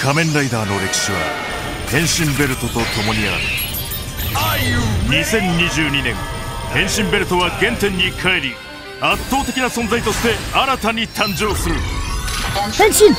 仮面ライダーの歴史は変身ベルトと共にある。2022年変身ベルトは原点に帰り、圧倒的な存在として新たに誕生する。変身.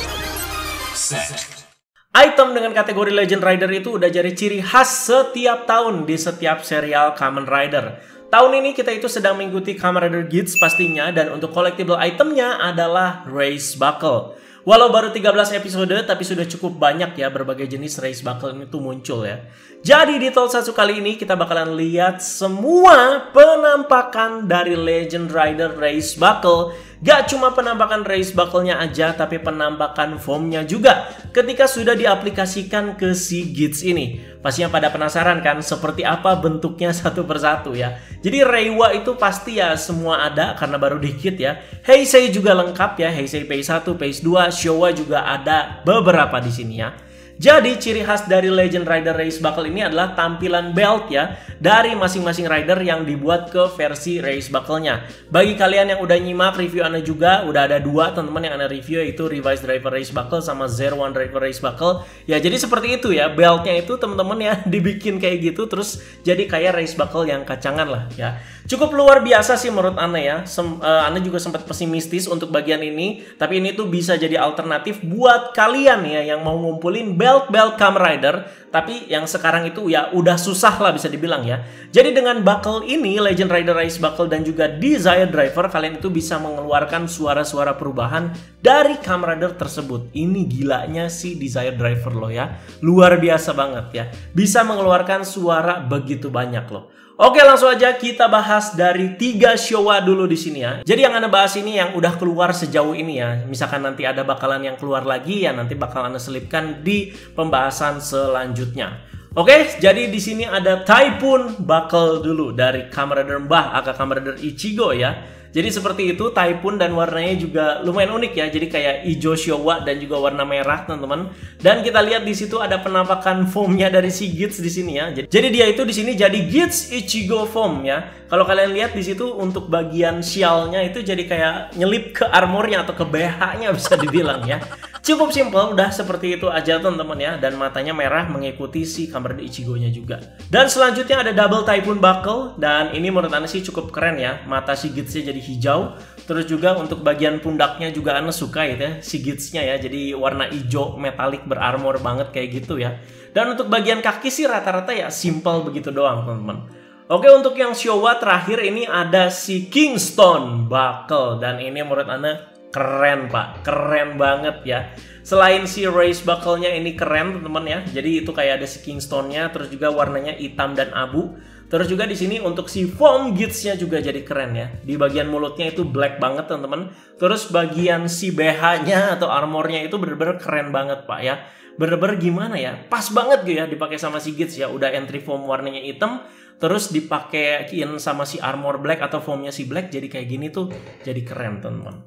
Item dengan kategori Legend Rider itu udah jadi ciri khas setiap tahun di setiap serial Kamen Rider. Tahun ini kita itu sedang mengikuti Kamen Rider Geats pastinya, dan untuk collectible itemnya adalah Race Buckle. Walau baru 13 episode, tapi sudah cukup banyak ya berbagai jenis Race Buckle ini tuh muncul ya. Jadi di Tokusatsu kali ini kita bakalan lihat semua penampakan dari Legend Rider Race Buckle. Gak cuma penampakan Race Buckle-nya aja, tapi penampakan foamnya juga ketika sudah diaplikasikan ke si Geats ini. Pastinya pada penasaran kan seperti apa bentuknya satu persatu ya. Jadi Reiwa itu pasti ya semua ada karena baru dikit ya. Heisei juga lengkap ya, Heisei Phase 1, Phase 2, Showa juga ada beberapa di sini ya. Jadi ciri khas dari Legend Rider Race Buckle ini adalah tampilan belt ya dari masing-masing rider yang dibuat ke versi Race Buckle-nya. Bagi kalian yang udah nyimak review Ana juga, udah ada dua teman-teman yang Ana review, yaitu Revised Driver Race Buckle sama Zero One Driver Race Buckle. Ya jadi seperti itu ya, beltnya itu teman-teman ya dibikin kayak gitu terus jadi kayak Race Buckle yang kacangan lah ya. Cukup luar biasa sih menurut Ana ya. Ana juga sempat pesimistis untuk bagian ini, tapi ini tuh bisa jadi alternatif buat kalian ya yang mau ngumpulin belt Kamen Rider, tapi yang sekarang itu ya udah susah lah bisa dibilang ya. Jadi dengan buckle ini, Legend Rider Race Buckle dan juga Desire Driver, kalian itu bisa mengeluarkan suara-suara perubahan dari Kamen Rider tersebut. Ini gilanya si Desire Driver loh ya, luar biasa banget ya, bisa mengeluarkan suara begitu banyak loh. Oke, langsung aja kita bahas dari 3 Showa dulu di sini ya. Jadi yang Ana bahas ini yang udah keluar sejauh ini ya. Misalkan nanti ada bakalan yang keluar lagi ya, nanti bakal Ana selipkan di pembahasan selanjutnya. Oke, jadi di sini ada Typhoon Buckle dulu dari Kamen Rider Mbah aka Kamen Rider Ichigo ya. Jadi seperti itu, Typhoon, dan warnanya juga lumayan unik ya. Jadi kayak hijau Showa dan juga warna merah, teman-teman. Dan kita lihat di situ ada penampakan foamnya dari si Geats di sini ya. Jadi dia itu di sini jadi Geats Ichigo Foam ya. Kalau kalian lihat di situ untuk bagian sialnya itu jadi kayak nyelip ke armornya atau ke BH-nya bisa dibilang ya. Cukup simple, udah seperti itu aja teman-teman ya. Dan matanya merah mengikuti si Kamen Rider Ichigo-nya juga. Dan selanjutnya ada Double Typhoon Buckle. Dan ini menurut Ana sih cukup keren ya. Mata si Geats-nya jadi hijau. Terus juga untuk bagian pundaknya juga Ana suka ya si Geats-nya ya. Jadi warna hijau metalik berarmor banget kayak gitu ya. Dan untuk bagian kaki sih rata-rata ya simple begitu doang teman-teman. Oke, untuk yang Showa terakhir ini ada si Kingston Buckle. Dan ini menurut Ana keren pak, keren banget ya. Selain si Race Buckle-nya ini keren teman-teman ya. Jadi itu kayak ada si Kingston-nya, terus juga warnanya hitam dan abu. Terus juga di sini untuk si foam Geats-nya juga jadi keren ya. Di bagian mulutnya itu black banget teman-teman. Terus bagian si BH-nya atau armornya itu bener-bener keren banget pak ya. Bener-bener gimana ya, pas banget gitu ya dipakai sama si Geats ya. Udah entry foam warnanya hitam, terus dipakein sama si armor black atau foamnya si black, jadi kayak gini tuh jadi keren teman-teman.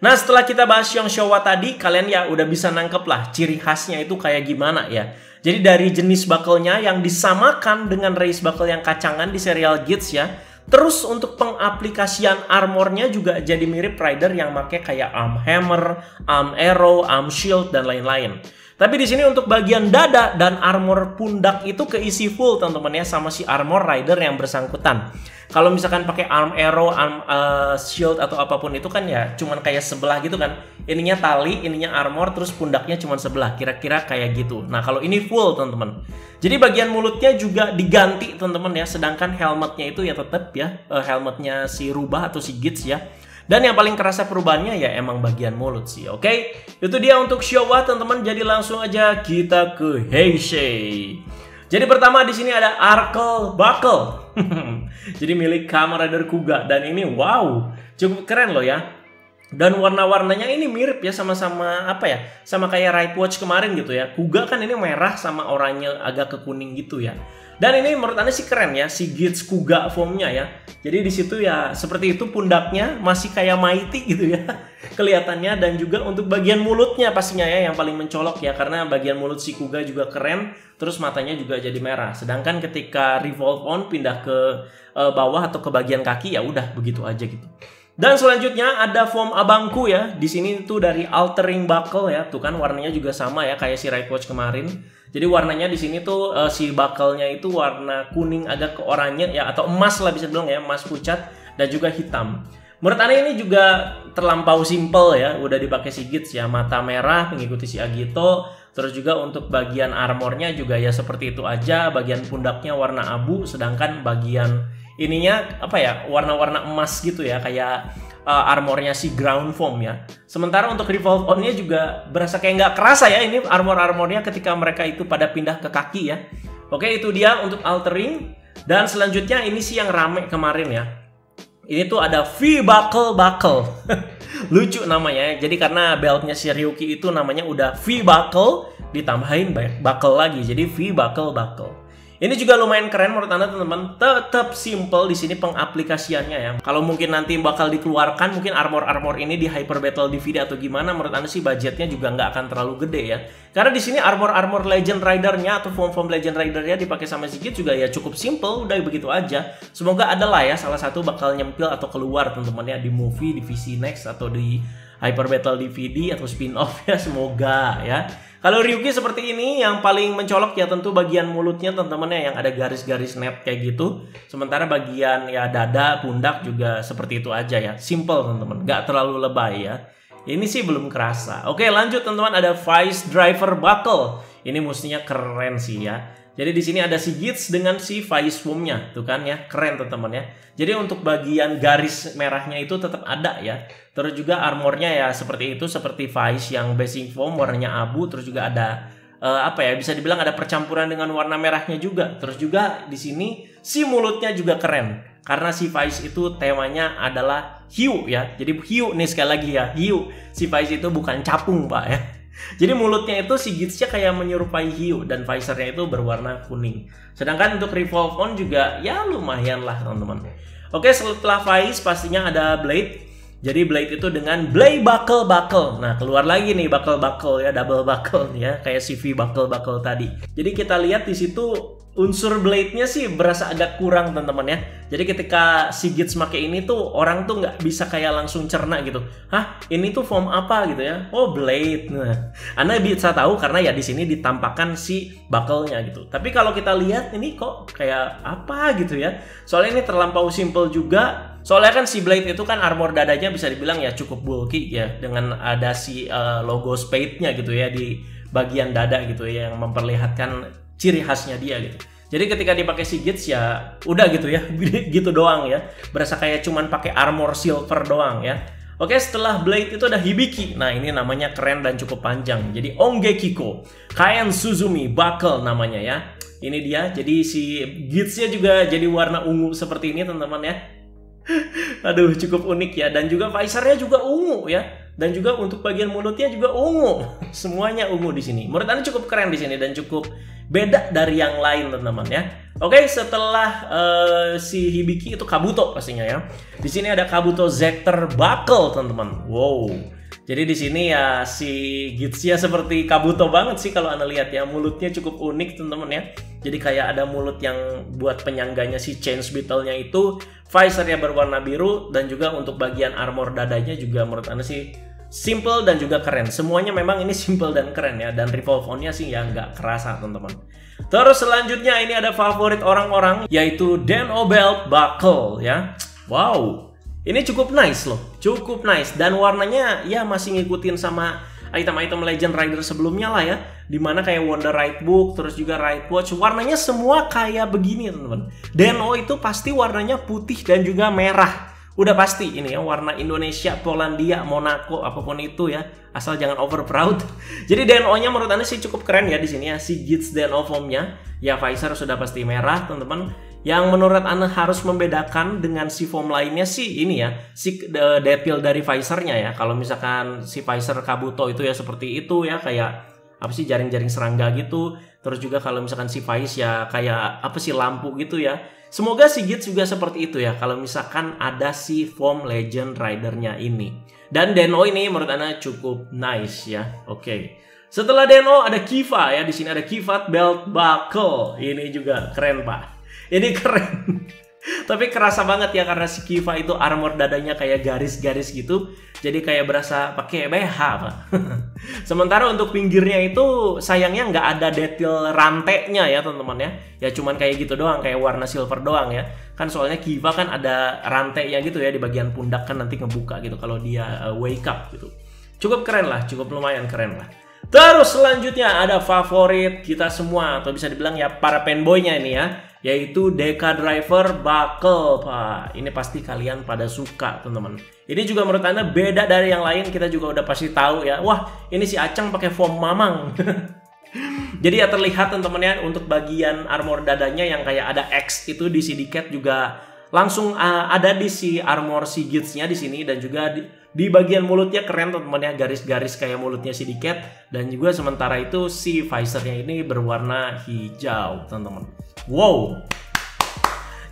Nah, setelah kita bahas yang Showa tadi, kalian ya udah bisa nangkep lah ciri khasnya itu kayak gimana ya. Jadi dari jenis buckle-nya yang disamakan dengan Race Buckle yang kacangan di serial Geats ya. Terus untuk pengaplikasian armornya juga jadi mirip rider yang pakai kayak arm hammer, arm arrow, arm shield, dan lain-lain. Tapi di sini untuk bagian dada dan armor pundak itu keisi full teman-teman ya sama si armor rider yang bersangkutan. Kalau misalkan pakai arm arrow, arm shield atau apapun itu kan ya cuman kayak sebelah gitu kan. Ininya tali, ininya armor, terus pundaknya cuman sebelah. Kira-kira kayak gitu. Nah, kalau ini full teman-teman. Jadi bagian mulutnya juga diganti teman-teman ya. Sedangkan helmetnya itu ya tetap ya helmetnya si Rubah atau si Geats ya. Dan yang paling kerasa perubahannya ya emang bagian mulut sih, oke? Itu dia untuk Showa teman-teman. Jadi langsung aja kita ke Heisei. Jadi pertama di sini ada Arkle Buckle. Jadi milik Kamen Rider Kuga, dan ini wow, cukup keren loh ya. Dan warna-warnanya ini mirip ya sama-sama apa ya? Sama kayak Right Watch kemarin gitu ya. Kuga kan ini merah sama oranye agak ke kuning gitu ya. Dan ini menurut Anda sih keren ya, si Geats Kuga foamnya ya. Jadi di situ ya seperti itu, pundaknya masih kayak Mighty gitu ya kelihatannya. Dan juga untuk bagian mulutnya pastinya ya yang paling mencolok ya, karena bagian mulut si Kuga juga keren. Terus matanya juga jadi merah. Sedangkan ketika revolve on pindah ke bawah atau ke bagian kaki ya udah begitu aja gitu. Dan selanjutnya ada foam abangku ya. Di sini tuh dari altering buckle ya. Tuh kan warnanya juga sama ya kayak si Right Watch kemarin. Jadi warnanya di sini tuh si buckle-nya itu warna kuning agak ke oranye ya, atau emas lah bisa bilang ya, emas pucat dan juga hitam. Menurut Anda ini juga terlampau simple ya. Udah dipakai si Gits ya, mata merah mengikuti si Agito. Terus juga untuk bagian armornya juga ya seperti itu aja. Bagian pundaknya warna abu, sedangkan bagian ininya apa ya, warna-warna emas gitu ya, kayak armornya si ground foam ya. Sementara untuk revolve on-nya juga berasa kayak nggak kerasa ya ini armor-armornya ketika mereka itu pada pindah ke kaki ya. Oke, itu dia untuk altering. Dan selanjutnya ini sih yang rame kemarin ya. Ini tuh ada V-Buckle. Lucu namanya ya. Jadi karena beltnya si Ryuki itu namanya udah V-Buckle, ditambahin buckle lagi. Jadi V-Buckle. Ini juga lumayan keren menurut Anda teman-teman. Tetap simple di sini pengaplikasiannya ya. Kalau mungkin nanti bakal dikeluarkan mungkin armor ini di Hyper Battle DVD atau gimana, menurut Anda sih budgetnya juga nggak akan terlalu gede ya. Karena di sini armor Legend Rider-nya atau form Legend Rider-nya dipakai sama Sigit juga ya cukup simple, udah begitu aja. Semoga ada lah ya salah satu bakal nyempil atau keluar teman-teman ya di movie, di VC Next atau di Hyper Battle DVD atau spin-off ya, semoga ya. Kalau Ryuki seperti ini, yang paling mencolok ya tentu bagian mulutnya teman-teman ya, yang ada garis-garis net kayak gitu. Sementara bagian ya dada, pundak juga seperti itu aja ya. Simple teman-teman, nggak terlalu lebay ya. Ini sih belum kerasa. Oke, lanjut teman-teman, ada Vice Driver Buckle. Ini mestinya keren sih ya. Jadi di sini ada si Gits dengan si Vice Foam-nya, tuh kan ya, keren teman-teman ya. Jadi untuk bagian garis merahnya itu tetap ada ya. Terus juga armornya ya seperti itu, seperti Vice yang basic foam warnanya abu. Terus juga ada apa ya, bisa dibilang ada percampuran dengan warna merahnya juga. Terus juga di sini si mulutnya juga keren. Karena si Vice itu temanya adalah hiu ya. Jadi hiu nih sekali lagi ya, hiu. Si Vice itu bukan capung Pak ya. Jadi mulutnya itu si Gitsnya kayak menyerupai hiu dan visornya itu berwarna kuning. Sedangkan untuk revolve on juga ya lumayan lah teman-teman. Oke, setelah Vice pastinya ada Blade. Jadi Blade itu dengan Blade Buckle. Nah, keluar lagi nih buckle ya, double buckle ya, kayak CV buckle tadi. Jadi kita lihat di situ unsur blade-nya sih berasa agak kurang teman-teman ya. Jadi ketika si Gits make ini tuh orang tuh nggak bisa kayak langsung cerna gitu. Hah, ini tuh foam apa gitu ya? Oh, blade. Nah, Anda bisa tahu karena ya di sini ditampakkan si buckle-nya gitu. Tapi kalau kita lihat ini kok kayak apa gitu ya? Soalnya ini terlampau simple juga. Soalnya kan si Blade itu kan armor dadanya bisa dibilang ya cukup bulky ya, dengan ada si logo Spade-nya gitu ya di bagian dada gitu ya, yang memperlihatkan ciri khasnya dia gitu. Jadi ketika dipakai si Gits ya udah gitu ya, gitu doang ya. Berasa kayak cuman pakai armor silver doang ya. Oke, setelah Blade itu ada Hibiki. Nah, ini namanya keren dan cukup panjang. Jadi Ongekiko Kaen Suzumi Buckle namanya ya. Ini dia. Jadi si Gitsnya juga jadi warna ungu seperti ini teman-teman ya. Aduh, cukup unik ya. Dan juga visornya juga ungu ya. Dan juga untuk bagian mulutnya juga ungu. Semuanya ungu di sini. Menurut Anda cukup keren di sini dan cukup beda dari yang lain teman-teman ya. Oke, setelah si Hibiki itu Kabuto pastinya ya. Di sini ada Kabuto Zector Buckle teman-teman. Wow. Jadi di sini ya si Gitsnya seperti Kabuto banget sih kalau Anda lihat ya. Mulutnya cukup unik teman-teman ya. Jadi kayak ada mulut yang buat penyangganya si Chains Beetle-nya itu. Visornya berwarna biru. Dan juga untuk bagian armor dadanya juga menurut Anda sih simple dan juga keren. Semuanya memang ini simple dan keren ya. Dan revolve on-nya sih ya nggak kerasa teman-teman. Terus selanjutnya ini ada favorit orang-orang, yaitu Den-O Belt Buckle ya. Wow, ini cukup nice loh. Cukup nice. Dan warnanya ya masih ngikutin sama item-item Legend Rider sebelumnya lah ya. Dimana kayak Wonder Right Book, terus juga Right Watch. Warnanya semua kayak begini teman-teman. Den-O itu pasti warnanya putih dan juga merah. Udah pasti ini ya, warna Indonesia, Polandia, Monaco, apapun itu ya. Asal jangan over proud. Jadi Den-O-nya menurut Anda sih cukup keren ya di sini ya. Si Gits Den-O foam-nya. Ya visor sudah pasti merah teman-teman. Yang menurut Anda harus membedakan dengan si foam lainnya sih ini ya. Si detail dari visornya ya. Kalau misalkan si visor Kabuto itu ya seperti itu ya. Kayak apa sih, jaring-jaring serangga gitu. Terus juga kalau misalkan si Vice ya kayak apa sih, lampu gitu ya. Semoga si Gits juga seperti itu ya kalau misalkan ada si foam Legend Rider-nya ini. Dan Den-O ini menurut Anda cukup nice ya. Oke. Setelah Den-O ada Kiva ya. Di sini ada Kiva Belt Buckle. Ini juga keren Pak. Ini keren. Tapi kerasa banget ya karena si Kiva itu armor dadanya kayak garis-garis gitu. Jadi kayak berasa pakai BH, Pak. Sementara untuk pinggirnya itu sayangnya nggak ada detail rantainya ya teman-teman ya. Ya cuman kayak gitu doang, kayak warna silver doang ya. Kan soalnya Kiva kan ada rantainya gitu ya di bagian pundak kan nanti ngebuka gitu kalau dia wake up gitu. Cukup keren lah, cukup lumayan keren lah. Terus selanjutnya ada favorit kita semua atau bisa dibilang ya para fanboynya ini ya, yaitu Deka Driver Buckle, Pak. Ini pasti kalian pada suka, teman-teman. Ini juga menurut Anda beda dari yang lain, kita juga udah pasti tahu ya. Wah, ini si Acang pakai foam mamang. Jadi ya terlihat teman-teman ya untuk bagian armor dadanya yang kayak ada X itu di CD Cat juga langsung ada di si armor si Gits-nya di sini dan juga di bagian mulutnya keren teman-teman ya, garis-garis kayak mulutnya si Cat dan juga sementara itu si visornya ini berwarna hijau, teman-teman. Wow.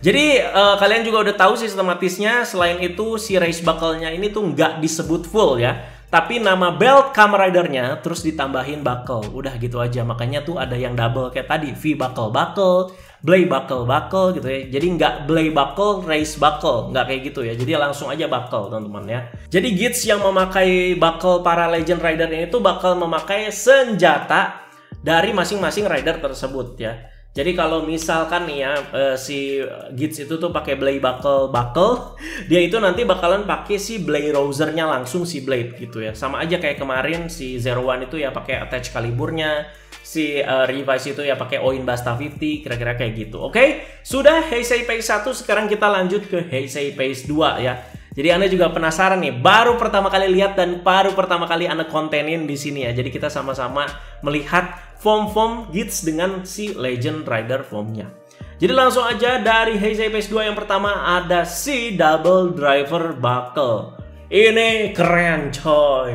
Jadi kalian juga udah tahu sistematisnya. Selain itu si race buckle-nya ini tuh nggak disebut full ya, tapi nama belt Kamen Rider-nya terus ditambahin buckle. Udah gitu aja. Makanya tuh ada yang double kayak tadi, V buckle buckle, Blade buckle buckle gitu ya. Jadi nggak Blade buckle, race buckle, nggak kayak gitu ya. Jadi langsung aja buckle teman-teman ya. Jadi Gits yang memakai buckle para Legend Rider ini tuh bakal memakai senjata dari masing-masing rider tersebut ya. Jadi kalau misalkan nih ya si Gits itu tuh pakai Blade buckle, dia itu nanti bakalan pakai si Blade Rouser-nya langsung si Blade gitu ya. Sama aja kayak kemarin si Zero One itu ya pakai attach kaliburnya, si Revice itu ya pakai Oin Basta 50, kira-kira kayak gitu. Oke, sudah Heisei Phase 1, sekarang kita lanjut ke Heisei Phase 2 ya. Jadi Anda juga penasaran nih, baru pertama kali lihat dan baru pertama kali Anda kontenin di sini ya. Jadi kita sama-sama melihat foam Gits dengan si Legend Rider foamnya. Jadi langsung aja dari Heisei Phase 2 yang pertama ada si Double Driver Buckle. Ini keren coy.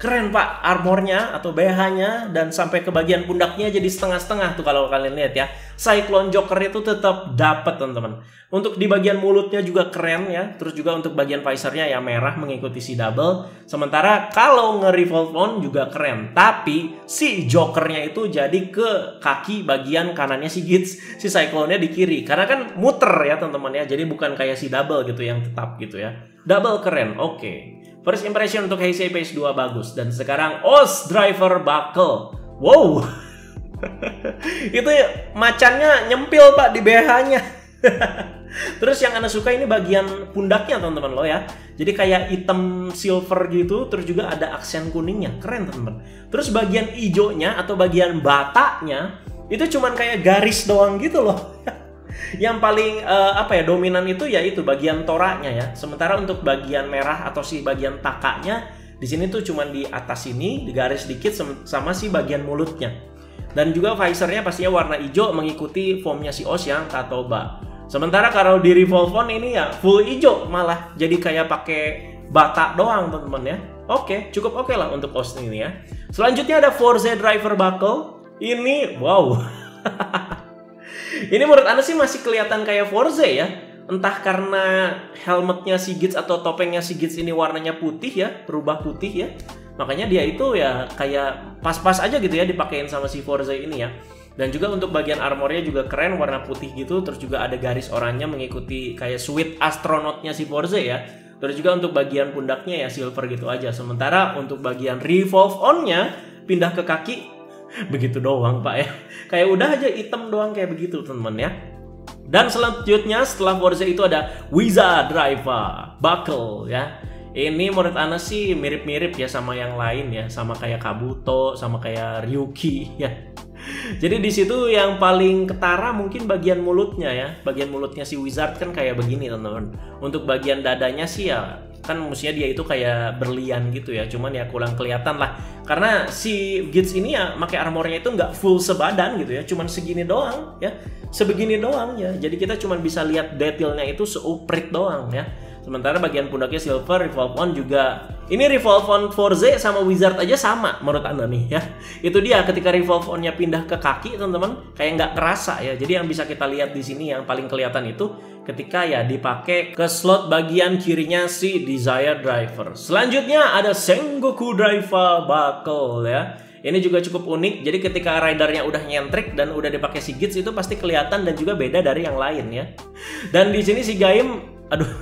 Keren Pak, armornya atau BH-nya dan sampai ke bagian pundaknya jadi setengah-setengah tuh kalau kalian lihat ya. Cyclone Joker itu tetap dapat teman-teman. Untuk di bagian mulutnya juga keren ya. Terus juga untuk bagian visornya ya merah mengikuti si double. Sementara kalau nge-revolve on juga keren. Tapi si Jokernya itu jadi ke kaki bagian kanannya si Gits. Si Cyclone-nya di kiri. Karena kan muter ya teman-teman ya. Jadi bukan kayak si double gitu yang tetap gitu ya. Double keren, oke. First impression untuk Heisei Phase 2 bagus. Dan sekarang Oz Driver Buckle. Wow. Itu macannya nyempil Pak di BH-nya. Terus yang Anda suka ini bagian pundaknya teman-teman lo ya. Jadi kayak hitam silver gitu. Terus juga ada aksen kuningnya. Keren teman-teman. Terus bagian hijaunya atau bagian bataknya itu cuman kayak garis doang gitu loh. Yang paling dominan itu ya itu bagian toraknya ya. Sementara untuk bagian merah atau si bagian takanya di sini tuh cuman di atas sini digaris dikit sama si bagian mulutnya. Dan juga visornya pastinya warna hijau mengikuti foamnya si Oz yang Katoba. Sementara kalau di Revolve On ini ya full hijau malah jadi kayak pakai batak doang teman-teman ya. Oke, cukup oke lah untuk Oz ini ya. Selanjutnya ada Forza Driver Buckle. Ini wow. Ini menurut Anda sih masih kelihatan kayak Forza ya. Entah karena helmetnya si Gits atau topengnya si Gits ini warnanya putih ya, berubah putih ya. Makanya dia itu ya kayak pas-pas aja gitu ya dipakein sama si Forza ini ya. Dan juga untuk bagian armornya juga keren, warna putih gitu. Terus juga ada garis oranye mengikuti kayak suit astronautnya si Forza ya. Terus juga untuk bagian pundaknya ya silver gitu aja. Sementara untuk bagian revolve on-nya pindah ke kaki begitu doang Pak ya. Kayak udah aja hitam doang kayak begitu teman-teman ya. Dan selanjutnya setelah Forza itu ada Wizard Driver Buckle ya. Ini menurut Ana sih mirip-mirip ya sama yang lain ya, sama kayak Kabuto, sama kayak Ryuki ya. Jadi di situ yang paling ketara mungkin bagian mulutnya ya. Bagian mulutnya si Wizard kan kayak begini teman-teman. Untuk bagian dadanya sih ya kan mestinya dia itu kayak berlian gitu ya, cuman ya kurang kelihatan lah karena si Gits ini ya pakai armornya itu nggak full sebadan gitu ya, cuman segini doang ya, sebegini doang ya, jadi kita cuman bisa lihat detailnya itu seuprit doang ya. Sementara bagian pundaknya silver, revolve on juga. Ini revolve on Forza sama Wizard aja sama menurut Anda nih ya. Itu dia ketika revolve on-nya pindah ke kaki teman-teman kayak nggak kerasa ya. Jadi yang bisa kita lihat di sini yang paling kelihatan itu ketika ya dipakai ke slot bagian kirinya si Desire Driver. Selanjutnya ada Sengoku Driver Buckle ya. Ini juga cukup unik. Jadi ketika ridernya udah nyentrik dan udah dipakai si Gits itu pasti kelihatan dan juga beda dari yang lain ya. Dan di sini si Gaim, aduh,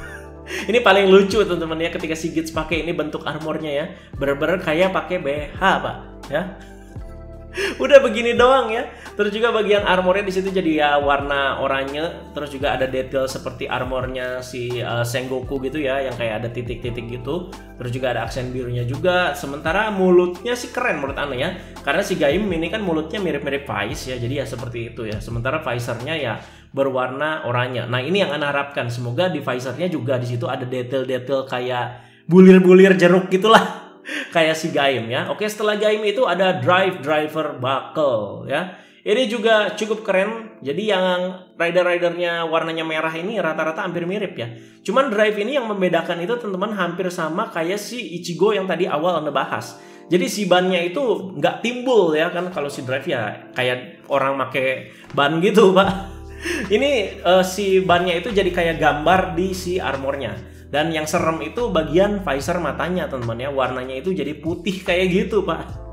ini paling lucu teman-teman ya ketika si Gits pakai ini bentuk armornya ya. Bener-bener kayak pakai BH, Pak, ya. Udah begini doang ya. Terus juga bagian armornya di situ jadi ya warna oranye. Terus juga ada detail seperti armornya si Sengoku gitu ya, yang kayak ada titik-titik gitu. Terus juga ada aksen birunya juga. Sementara mulutnya sih keren menurut Ana ya, karena si Gaim ini kan mulutnya mirip-mirip Vice ya. Jadi ya seperti itu ya. Sementara visornya ya berwarna oranye. Nah ini yang Ana harapkan. Semoga di visornya juga di situ ada detail-detail kayak bulir-bulir jeruk gitulah. Kayak si Gaim ya. Oke, setelah Gaim itu ada driver buckle ya. Ini juga cukup keren. Jadi yang rider-ridernya warnanya merah ini rata-rata hampir mirip ya. Cuman drive ini yang membedakan itu teman-teman hampir sama kayak si Ichigo yang tadi awal Anda bahas. Jadi si bannya itu nggak timbul ya kan, kalau si drive ya kayak orang make ban gitu, Pak. Ini si bannya itu jadi kayak gambar di si armornya. Dan yang serem itu bagian visor matanya teman-teman ya, warnanya itu jadi putih kayak gitu, Pak.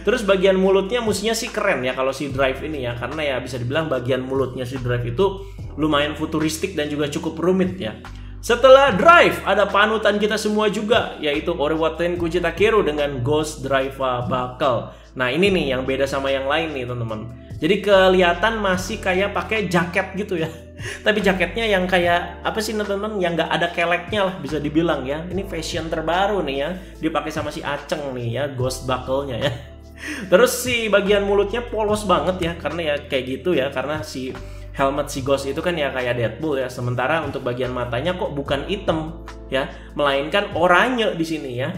Terus bagian mulutnya mestinya sih keren ya kalau si drive ini ya, karena ya bisa dibilang bagian mulutnya si drive itu lumayan futuristik dan juga cukup rumit ya. Setelah drive ada panutan kita semua juga, yaitu Oriwaten Kujitakeru dengan Ghost Driver Buckle. Nah ini nih yang beda sama yang lain nih teman-teman. Jadi kelihatan masih kayak pakai jaket gitu ya. Tapi jaketnya yang kayak apa sih teman-teman, yang nggak ada keleknya lah bisa dibilang ya. Ini fashion terbaru nih ya, dipakai sama si Aceng nih ya, Ghost Buckle-nya ya. Terus si bagian mulutnya polos banget ya, karena ya kayak gitu ya, karena si helmet si Ghost itu kan ya kayak Deadpool ya. Sementara untuk bagian matanya kok bukan hitam ya, melainkan oranye di sini ya.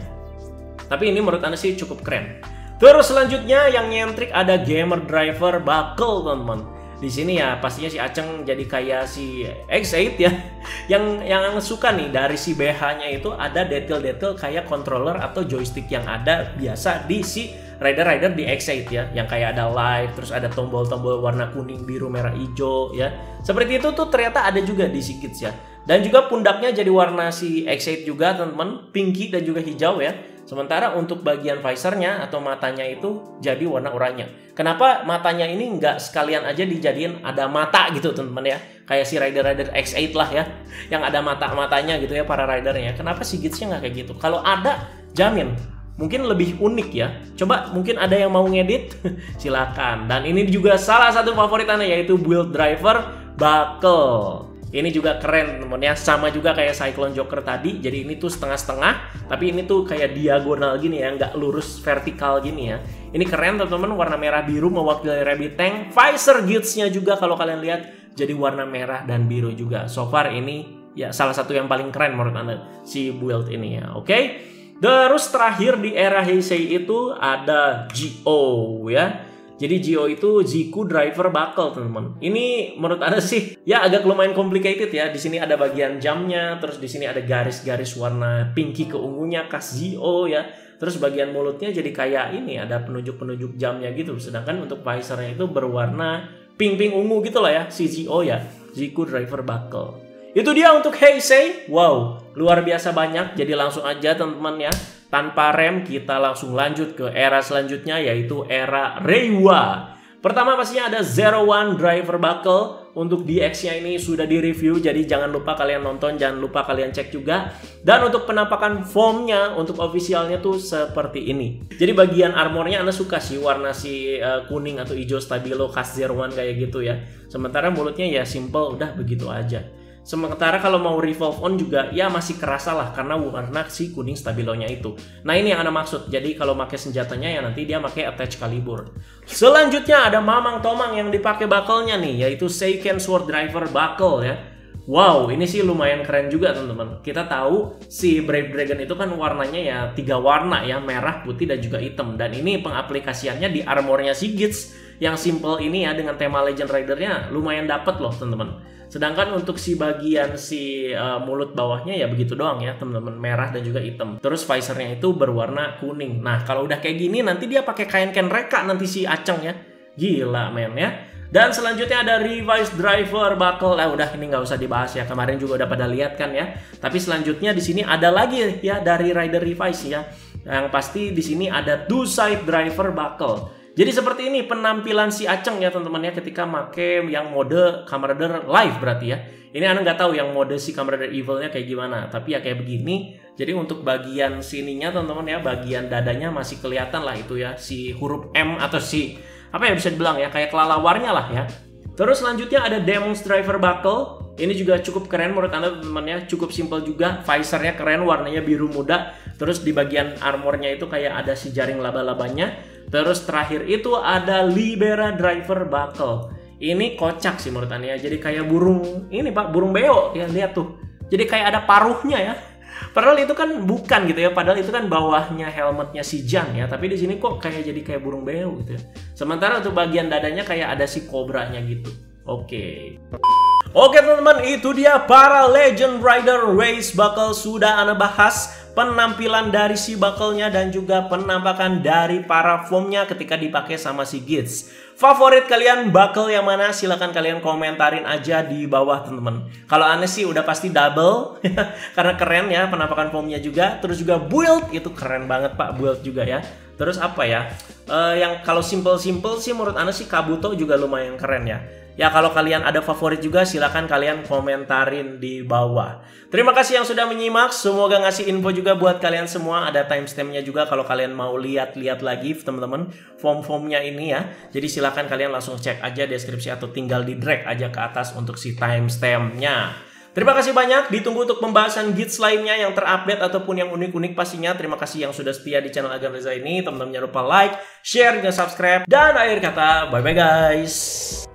Tapi ini menurut Anda sih cukup keren. Terus selanjutnya yang nyentrik ada Gamer Driver Buckle teman-teman. Di sini ya pastinya si Aceng jadi kayak si X8 ya. Yang suka nih dari si BH-nya itu ada detail-detail kayak controller atau joystick yang ada biasa di si rider-rider di X8 ya, yang kayak ada live, terus ada tombol-tombol warna kuning, biru, merah, hijau ya. Seperti itu tuh ternyata ada juga di si Gits ya. Dan juga pundaknya jadi warna si X8 juga teman-teman, pinky dan juga hijau ya. Sementara untuk bagian visornya atau matanya itu jadi warna oranye. Kenapa matanya ini nggak sekalian aja dijadiin ada mata gitu teman-teman ya, kayak si rider-rider X8 lah ya, yang ada mata-matanya gitu ya para ridernya. Kenapa si Gitsnya nggak kayak gitu? Kalau ada, jamin mungkin lebih unik ya. Coba mungkin ada yang mau ngedit silakan. Dan ini juga salah satu favorit Anda, yaitu Build Driver Buckle. Ini juga keren teman-teman ya, sama juga kayak Cyclone Joker tadi. Jadi ini tuh setengah-setengah, tapi ini tuh kayak diagonal gini ya, nggak lurus vertikal gini ya. Ini keren teman-teman, warna merah biru mewakili Rabbit Tank. Visor Gitsnya juga kalau kalian lihat jadi warna merah dan biru juga. So far ini ya salah satu yang paling keren menurut Anda si build ini ya. Oke. Terus terakhir di era Heisei itu ada Gio ya. Jadi Gio itu Jiku Driver Buckle teman-teman. Ini menurut Anda sih ya agak lumayan complicated ya. Di sini ada bagian jamnya, terus di sini ada garis-garis warna pinky ke ungunya khas Gio ya. Terus bagian mulutnya jadi kayak ini ada penunjuk-penunjuk jamnya gitu. Sedangkan untuk visornya itu berwarna pink-pink ungu gitu lah ya si Gio ya. Jiku Driver Buckle. Itu dia untuk Heisei. Wow, luar biasa banyak. Jadi langsung aja teman-teman ya, tanpa rem kita langsung lanjut ke era selanjutnya, yaitu era Reiwa. Pertama pastinya ada Zero One Driver Buckle. Untuk DX-nya ini sudah di-review, jadi jangan lupa kalian nonton, jangan lupa kalian cek juga. Dan untuk penampakan foamnya, untuk officialnya tuh seperti ini. Jadi bagian armornya Anda suka sih warna si kuning atau hijau stabilo khas Zero One kayak gitu ya. Sementara mulutnya ya simple, udah begitu aja. Sementara kalau mau revolve on juga ya masih kerasa lah karena warna si kuning stabilonya itu. Nah ini yang Anda maksud. Jadi kalau pakai senjatanya ya nanti dia pakai attach caliber. Selanjutnya ada Mamang Tomang yang dipakai buckle-nya nih, yaitu Seiken Sword Driver Buckle ya. Wow, ini sih lumayan keren juga teman-teman. Kita tahu si Brave Dragon itu kan warnanya ya 3 warna ya, merah, putih, dan juga hitam. Dan ini pengaplikasiannya di armornya si Gits yang simple ini ya dengan tema Legend Rider-nya lumayan dapet loh teman-teman. Sedangkan untuk si bagian si mulut bawahnya ya begitu doang ya teman-teman, merah dan juga hitam. Terus visornya itu berwarna kuning. Nah kalau udah kayak gini nanti dia pakai kain ken reka nanti si Aceng ya. Gila men ya. Dan selanjutnya ada Revised Driver Buckle. Udah ini nggak usah dibahas ya. Kemarin juga udah pada lihat kan ya. Tapi selanjutnya di sini ada lagi ya dari Rider Revise ya. Yang pasti di sini ada two side driver buckle. Jadi seperti ini penampilan si Aceng ya teman-teman ya ketika make yang mode Kamen Rider Live berarti ya. Ini Anda nggak tahu yang mode si Kamen Rider Evil-nya kayak gimana, tapi ya kayak begini. Jadi untuk bagian sininya teman-teman ya, bagian dadanya masih kelihatan lah itu ya si huruf M atau si apa ya bisa dibilang ya kayak kelalawarnya lah ya. Terus selanjutnya ada Demon's Driver Buckle. Ini juga cukup keren menurut Anda teman-teman ya, cukup simple juga. Visornya keren, warnanya biru muda. Terus di bagian armornya itu kayak ada si jaring laba-labanya. Terus terakhir itu ada Libera Driver Buckle. Ini kocak sih menurut Anda ya. Jadi kayak burung ini Pak, burung beo ya, lihat tuh. Jadi kayak ada paruhnya ya. Padahal itu kan bukan gitu ya. Padahal itu kan bawahnya helmetnya si Jan ya. Tapi di sini kok kayak jadi kayak burung beo gitu ya. Sementara untuk bagian dadanya kayak ada si kobranya gitu. Oke teman-teman, itu dia para Legend Rider Race Buckle. Sudah Anda bahas penampilan dari si buckle-nya dan juga penampakan dari para foam-nya ketika dipakai sama si Geats. Favorit kalian buckle yang mana? Silahkan kalian komentarin aja di bawah teman-teman. Kalau aneh sih udah pasti double karena keren ya penampakan foam-nya juga. Terus juga build itu keren banget Pak, build juga ya. Terus apa ya? Yang kalau simple-simple sih menurut aneh sih Kabuto juga lumayan keren ya. Ya kalau kalian ada favorit juga silahkan kalian komentarin di bawah. Terima kasih yang sudah menyimak. Semoga ngasih info juga buat kalian semua. Ada timestampnya juga kalau kalian mau lihat-lihat lagi teman-teman form-formnya ini ya. Jadi silahkan kalian langsung cek aja deskripsi atau tinggal di drag aja ke atas untuk si timestampnya. Terima kasih banyak. Ditunggu untuk pembahasan Geats lainnya yang terupdate ataupun yang unik-unik pastinya. Terima kasih yang sudah setia di channel Agan Reza ini. Teman-teman jangan lupa like, share, dan subscribe. Dan akhir kata, bye-bye guys.